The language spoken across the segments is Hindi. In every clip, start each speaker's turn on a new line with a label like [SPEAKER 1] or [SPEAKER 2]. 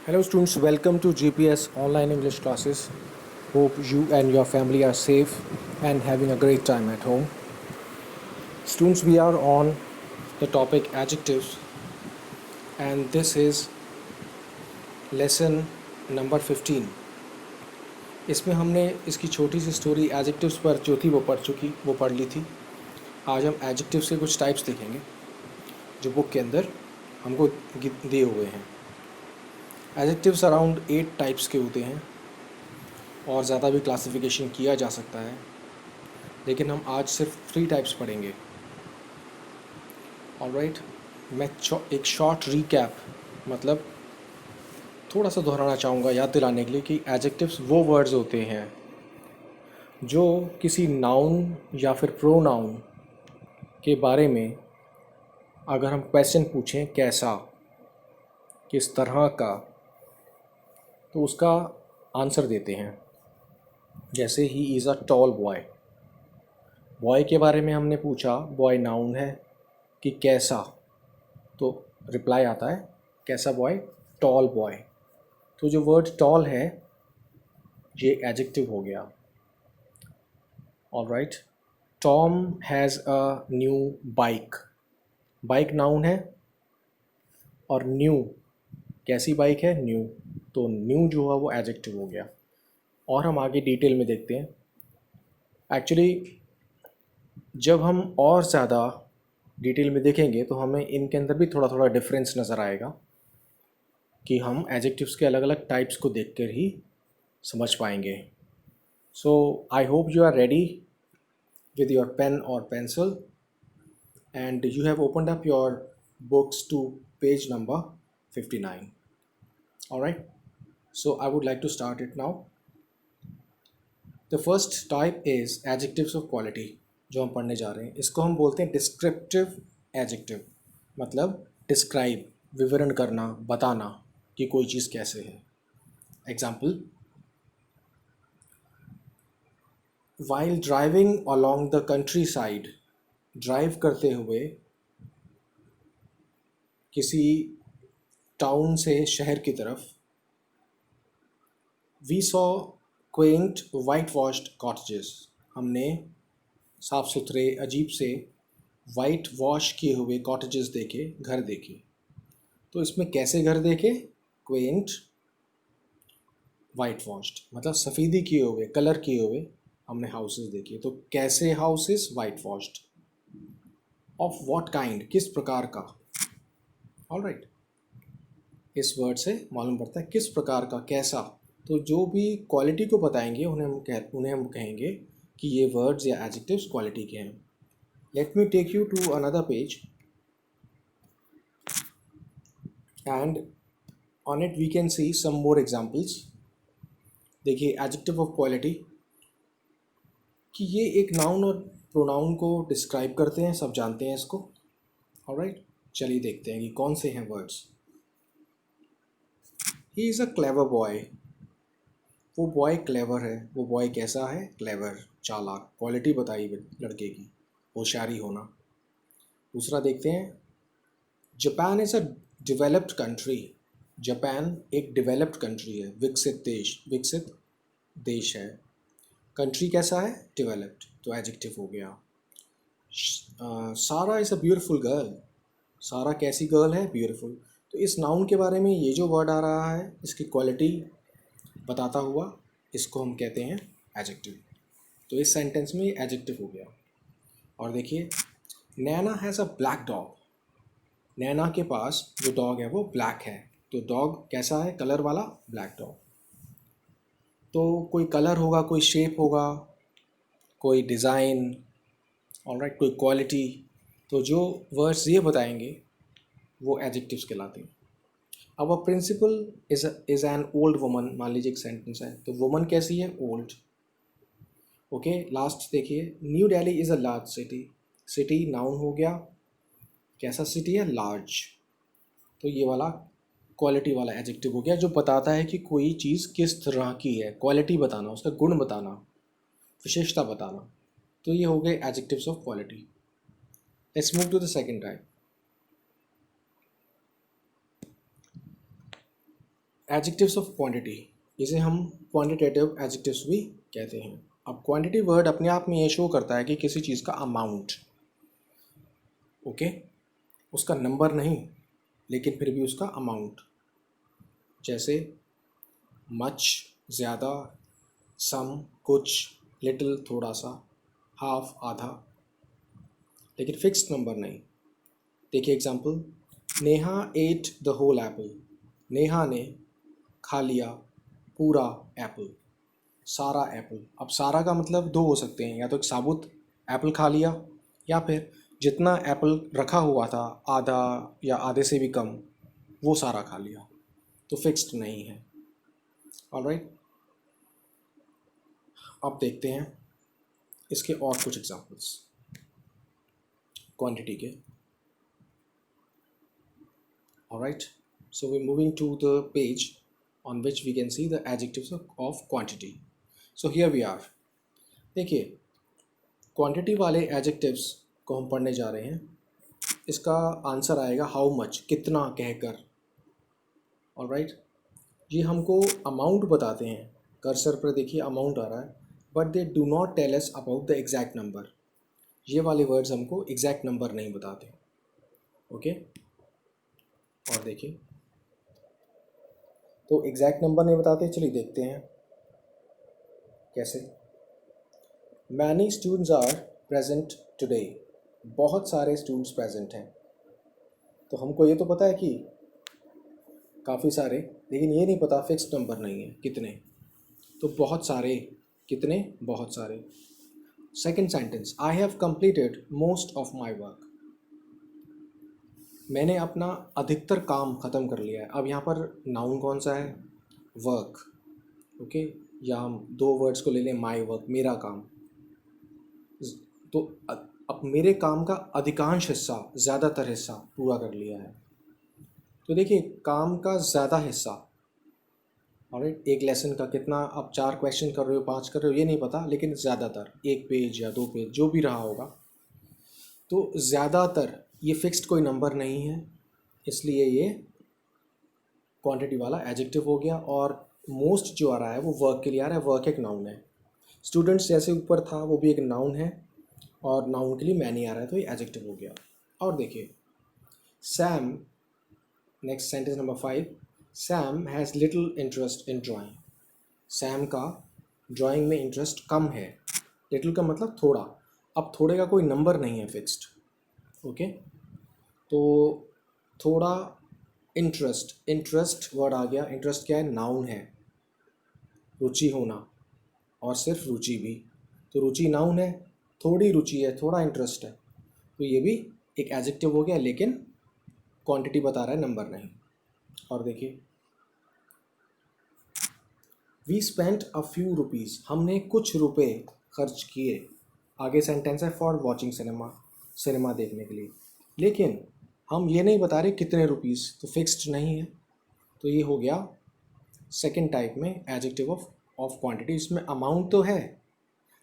[SPEAKER 1] Hello, students. Welcome to GPS online English classes. Hope you and your family are safe and having a great time at home. Students, we are on the topic adjectives, and this is lesson number 15. इसमें हमने इसकी छोटी सी स्टोरी एडजेक्टिव्स पर जो थी वो पढ़ ली थी. आज हम एडजेक्टिव्स के कुछ टाइप्स देखेंगे जो बुक के अंदर हमको दिए हुए हैं. एडजेक्टिव्स अराउंड 8 टाइप्स के होते हैं और ज़्यादा भी क्लासिफिकेशन किया जा सकता है, लेकिन हम आज सिर्फ 3 टाइप्स पढ़ेंगे. ऑलराइट, मैं एक शॉर्ट रीकैप मतलब थोड़ा सा दोहराना चाहूँगा याद दिलाने के लिए कि एडजेक्टिव्स वो वर्ड्स होते हैं जो किसी नाउन या फिर प्रोनाउन के बारे में अगर हम क्वेश्चन पूछें कैसा, किस तरह का, तो उसका आंसर देते हैं. जैसे he is a tall boy. Boy के बारे में हमने पूछा, बॉय नाउन है कि कैसा, तो रिप्लाई आता है कैसा बॉय, टॉल बॉय. तो जो वर्ड टॉल है ये एडजेक्टिव हो गया. Alright, Tom has a new bike. Bike noun है और न्यू कैसी बाइक है, न्यू, तो न्यू जो है वो एडजेक्टिव हो गया. और हम आगे डिटेल में देखते हैं. एक्चुअली जब हम और ज़्यादा डिटेल में देखेंगे तो हमें इनके अंदर भी थोड़ा थोड़ा डिफरेंस नज़र आएगा कि हम एडजेक्टिव्स के अलग अलग टाइप्स को देखकर ही समझ पाएंगे. So I hope you are ready with your pen or pencil and you have opened up your books to page number 59. All right, so I would like to start it now. The first type is adjectives of quality. जो हम पढ़ने जा रहे हैं इसको हम बोलते हैं डिस्क्रिप्टिव एडजेक्टिव. मतलब डिस्क्राइब, विवरण करना, बताना कि कोई चीज़ कैसे है. Example, while driving along the countryside, drive करते हुए किसी टाउन से शहर की तरफ, we saw quaint whitewashed cottages, हमने साफ़ सुथरे अजीब से वाइट वॉश किए हुए कॉटेजेस देखे, घर देखे. तो इसमें कैसे घर देखे, क्वेंट वाइट वॉश्ड मतलब सफ़ेदी किए हुए, कलर किए हुए हमने हाउसेस देखे. तो कैसे houses, white washed. Of what kind, किस प्रकार का. ऑलराइट, इस वर्ड से मालूम पड़ता है किस प्रकार का, कैसा. तो जो भी क्वालिटी को बताएंगे उन्हें हम कहेंगे कि ये वर्ड्स या एडजेक्टिव्स क्वालिटी के हैं. Let me take you to another page and on it we can see some more examples. देखिए, एडजेक्टिव ऑफ क्वालिटी कि ये एक नाउन और प्रोनाउन को डिस्क्राइब करते हैं, सब जानते हैं इसको. ऑलराइट, चलिए देखते हैं कि कौन से हैं words. He is a clever boy. वो बॉय क्लेवर है. वो बॉय कैसा है, क्लेवर, चालाक. क्वालिटी बताई लड़के की, होशियारी होना. दूसरा देखते हैं, Japan is a developed country. Japan एक डेवलप्ड कंट्री है, विकसित देश है. कंट्री कैसा है, डेवलप्ड, तो एडजेक्टिव हो गया. सारा इज़ अ ब्यूटीफुल गर्ल. सारा कैसी गर्ल है, ब्यूटीफुल. तो इस नाउन के बारे में ये जो वर्ड आ रहा है इसकी क्वालिटी बताता हुआ इसको हम कहते हैं एडजेक्टिव. तो इस सेंटेंस में एडजेक्टिव हो गया. और देखिए, नैना हैज़ अ ब्लैक डॉग. नैना के पास जो डॉग है वो ब्लैक है. तो डॉग कैसा है, कलर वाला, ब्लैक डॉग. तो कोई कलर होगा, कोई शेप होगा, कोई डिज़ाइन, ऑलराइट, कोई क्वालिटी. तो जो वर्ड्स ये बताएंगे वो एडजेक्टिव्स कहलाते हैं. अब principal is an old woman. मान लीजिए एक सेंटेंस है, तो वुमन कैसी है, ओल्ड. ओके, लास्ट देखिए, New Delhi is a large city. City noun हो गया, कैसा सिटी है, लार्ज. तो ये वाला क्वालिटी वाला एडजेक्टिव हो गया जो बताता है कि कोई चीज़ किस तरह की है. क्वालिटी बताना, उसका गुण बताना, विशेषता बताना. तो ये हो गए adjectives of quality. Let's move to the second type. Adjectives of quantity, इसे हम क्वांटिटेटिव एडजेक्टिव्स भी कहते हैं। अब क्वांटिटी वर्ड अपने आप में ये शो करता है कि किसी चीज़ का अमाउंट, ओके, उसका नंबर नहीं लेकिन फिर भी उसका अमाउंट। जैसे मच ज़्यादा, सम कुछ, लिटिल थोड़ा सा, हाफ आधा, लेकिन फिक्स्ड नंबर नहीं। देखिए example, Neha ate the whole apple, Neha ने खा लिया पूरा एप्पल, सारा एप्पल। अब सारा का मतलब दो हो सकते हैं, या तो एक साबुत एप्पल खा लिया या फिर जितना एप्पल रखा हुआ था आधा या आधे से भी कम, वो सारा खा लिया, तो फिक्स्ड नहीं है। ऑलराइट, अब देखते हैं इसके और कुछ एग्जांपल्स क्वांटिटी के। Alright, so we're moving to the page on which we can see the adjectives of quantity. So here we are. देखिए क्वांटिटी वाले एडजेक्टिव्स को हम पढ़ने जा रहे हैं। इसका आंसर आएगा हाउ मच, कितना कहकर। ऑलराइट, ये हमको अमाउंट बताते हैं। कर्सर पर देखिए अमाउंट आ रहा है, but they do not tell us about the exact number. ये वाले वर्ड्स हमको एग्जैक्ट नंबर नहीं बताते, ओके। और देखिए, तो एग्जैक्ट नंबर नहीं बताते, चलिए देखते हैं कैसे। Many students are present today, बहुत सारे स्टूडेंट्स प्रेजेंट हैं। तो हमको ये तो पता है कि काफ़ी सारे, लेकिन ये नहीं पता फिक्स्ड नंबर नहीं है कितने। तो बहुत सारे, कितने, बहुत सारे। Second sentence, I have completed most of my work, मैंने अपना अधिकतर काम ख़त्म कर लिया है। अब यहाँ पर नाउन कौन सा है, वर्क, ओके। या हम दो वर्ड्स को ले लें, माई वर्क, मेरा काम। तो अब मेरे काम का अधिकांश हिस्सा, ज़्यादातर हिस्सा पूरा कर लिया है। तो देखिए काम का ज़्यादा हिस्सा, और एक लेसन का कितना, आप 4 क्वेश्चन कर रहे हो, 5 कर रहे हो, ये नहीं पता, लेकिन ज़्यादातर 1 पेज या 2 पेज जो भी रहा होगा। तो ज़्यादातर ये फिक्स्ड कोई नंबर नहीं है, इसलिए ये क्वांटिटी वाला एडजेक्टिव हो गया। और मोस्ट जो आ रहा है वो वर्क के लिए आ रहा है, वर्क एक नाउन है। स्टूडेंट्स जैसे ऊपर था वो भी एक नाउन है, और नाउन के लिए मैनी आ रहा है, तो ये एडजेक्टिव हो गया। और देखिए Sam, next sentence number 5, Sam has little interest in drawing, Sam का ड्राइंग में इंटरेस्ट कम है। लिटिल का मतलब थोड़ा। अब थोड़े का कोई नंबर नहीं है फिक्स्ड, ओके। तो थोड़ा, इंटरेस्ट, इंटरेस्ट वर्ड आ गया। इंटरेस्ट क्या है, नाउन है, रुचि होना, और सिर्फ रुचि भी। तो रुचि नाउन है, थोड़ी रुचि है, थोड़ा इंटरेस्ट है, तो ये भी एक एडजेक्टिव हो गया, लेकिन क्वांटिटी बता रहा है, नंबर नहीं। और देखिए, we spent a few rupees, हमने कुछ रुपए खर्च किए। आगे सेंटेंस है फॉर वॉचिंग सिनेमा, सिनेमा देखने के लिए, लेकिन हम ये नहीं बता रहे कितने रुपीज़, तो फिक्स्ड नहीं है। तो ये हो गया सेकंड टाइप में एडजेक्टिव ऑफ क्वांटिटी। इसमें अमाउंट तो है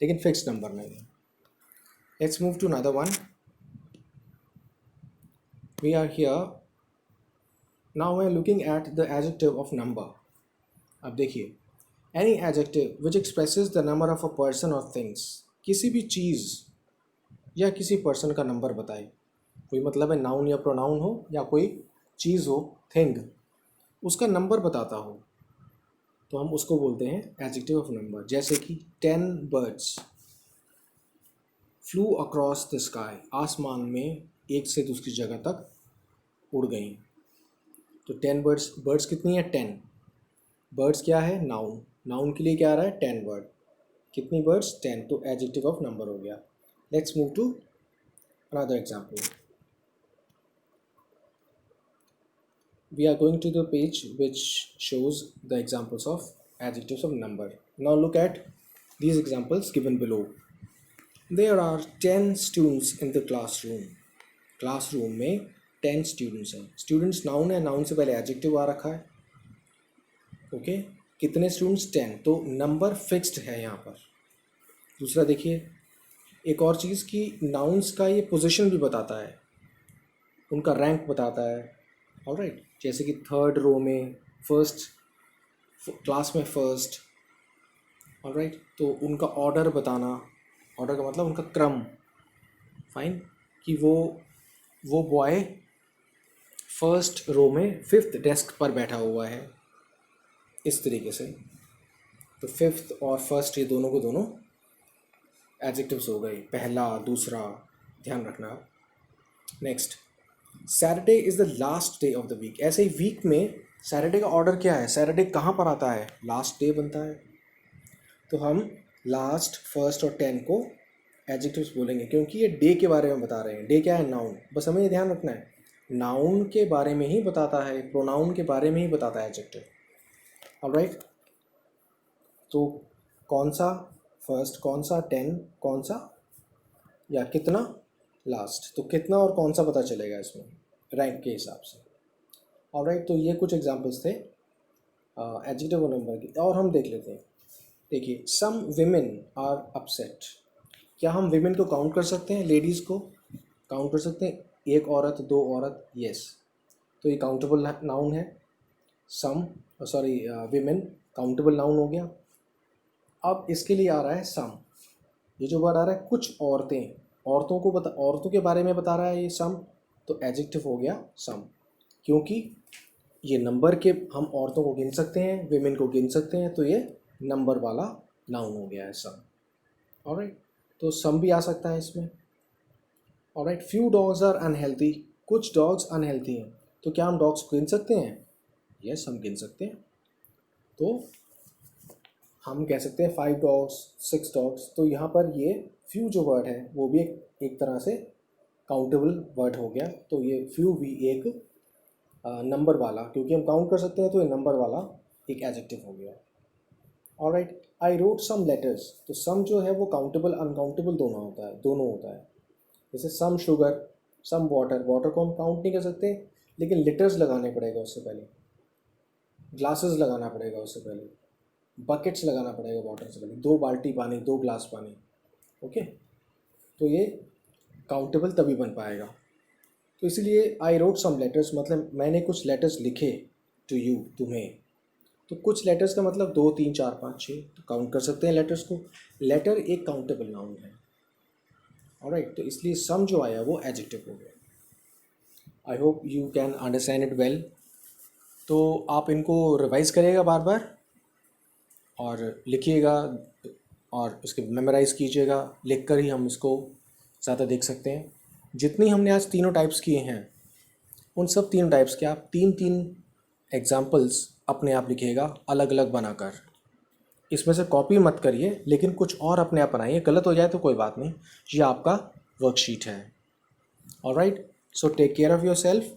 [SPEAKER 1] लेकिन फिक्स्ड नंबर नहीं है। Let's move to another one. We are here now, we are looking at the adjective of number. अब देखिए, any adjective which expresses the number of a person और थिंग्स, किसी भी चीज़ या किसी पर्सन का नंबर बताए। कोई मतलब है नाउन या प्रोनाउन हो, या कोई चीज़ हो, थिंग, उसका नंबर बताता हो, तो हम उसको बोलते हैं एडजेक्टिव ऑफ नंबर। जैसे कि 10 birds flu across the sky, आसमान में एक से दूसरी जगह तक उड़ गई। तो 10 बर्ड्स, बर्ड्स कितनी है, 10। बर्ड्स क्या है, नाउन, नाउन के लिए क्या आ रहा है, 10 बर्ड। कितनी बर्ड्स, 10, तो एडजेक्टिव ऑफ नंबर हो गया। Let's move to another example. We are going to the page which shows the examples of adjectives of number. Now look at these examples given below. There are 10 students in the classroom. Classroom में 10 students हैं। Students noun है, noun से पहले adjective आ रखा है, ओके। कितने students, 10, तो नंबर फिक्स्ड है यहाँ पर। दूसरा देखिए, एक और चीज़ कि nouns का ये पोजीशन भी बताता है, उनका रैंक बताता है। ऑलराइट, जैसे कि 3rd रो में फर्स्ट क्लास में फर्स्ट, ऑलराइट। तो उनका ऑर्डर बताना, ऑर्डर का मतलब उनका क्रम, फाइन, कि वो बॉय फर्स्ट रो में 5th डेस्क पर बैठा हुआ है, इस तरीके से। तो 5th और फर्स्ट ये दोनों को दोनों एडजेक्टिव्स हो गए, पहला दूसरा, ध्यान रखना। Next, Saturday is the last day of the week. ऐसे ही वीक में सैटरडे का ऑर्डर क्या है, सैटरडे कहाँ पर आता है, लास्ट डे बनता है। तो हम लास्ट, फर्स्ट और 10 को एडजेक्टिव्स बोलेंगे, क्योंकि ये डे के बारे में बता रहे हैं। डे क्या है, नाउन। बस हमें ये ध्यान रखना है, नाउन के बारे में ही बताता है, प्रोनाउन के बारे में ही बताता है एडजेक्टिव, ऑलराइट। तो कौन सा फर्स्ट, कौन सा 10, कौन सा या कितना लास्ट। तो कितना और कौन सा पता चलेगा इसमें रैंक के हिसाब से, ऑलराइट। तो ये कुछ एग्जांपल्स थे एडजेक्टिव और नंबर की, और हम देख लेते हैं। देखिए, सम विमेन आर अपसेट। क्या हम विमेन को काउंट कर सकते हैं, लेडीज़ को काउंट कर सकते हैं, एक औरत, दो औरत, यस। तो ये काउंटेबल नाउन है। सम, सॉरी, विमेन काउंटेबल नाउन हो गया। अब इसके लिए आ रहा है सम। ये जो वर्ड आ रहा है, कुछ औरतें, औरतों के बारे में बता रहा है ये सम, तो एडजेक्टिव हो गया सम, क्योंकि ये नंबर के, हम औरतों को गिन सकते हैं, विमेन को गिन सकते हैं, तो ये नंबर वाला नाउन हो गया है सम, ऑलराइट। तो सम भी आ सकता है इसमें, alright. Few dogs are unhealthy. कुछ डॉग्स अनहेल्थी हैं, तो क्या हम डॉग्स को गिन सकते हैं, यस हम गिन सकते हैं। तो हम कह सकते हैं 5 डॉग्स, 6 डॉग्स। तो यहाँ पर ये फ्यू जो वर्ड है वो भी एक तरह से काउंटेबल वर्ड हो गया। तो ये फ्यू भी एक नंबर वाला, क्योंकि हम काउंट कर सकते हैं, तो ये नंबर वाला एक एडजेक्टिव हो गया, alright. I wrote some letters. तो सम जो है वो काउंटेबल अनकाउंटेबल दोनों होता है। जैसे some sugar, some water. Water को हम काउंट नहीं कर सकते, लेकिन लिटर्स लगाने पड़ेगा उससे पहले, ग्लासेस लगाना पड़ेगा उससे पहले, बकेट्स लगाना पड़ेगा वाटर से पहले, 2 बाल्टी पानी, 2 ग्लास पानी, ओके। तो ये काउंटेबल तभी बन पाएगा। तो इसीलिए आई रोट सम लेटर्स, मतलब मैंने कुछ लेटर्स लिखे टू यू, तुम्हें। तो कुछ लेटर्स का मतलब 2, 3, 4, 5, 6, तो काउंट कर सकते हैं लेटर्स को। लेटर एक काउंटेबल नाउन है, ऑलराइट। तो इसलिए सम जो आया वो एडजेक्टिव हो गया। आई hope you can understand it well. तो आप इनको रिवाइज करिएगा बार बार और लिखिएगा और उसके मेमोराइज़ कीजिएगा। लिख कर ही हम इसको ज़्यादा देख सकते हैं। जितनी हमने आज तीनों टाइप्स किए हैं, उन सब 3 टाइप्स के आप 3-3 एग्जाम्पल्स अपने आप लिखिएगा, अलग अलग बनाकर। इसमें से कॉपी मत करिए, लेकिन कुछ और अपने आप बनाइए। गलत हो जाए तो कोई बात नहीं, ये आपका वर्कशीट है, alright. So take care of yourself,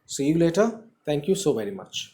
[SPEAKER 1] see you later, thank you so very much.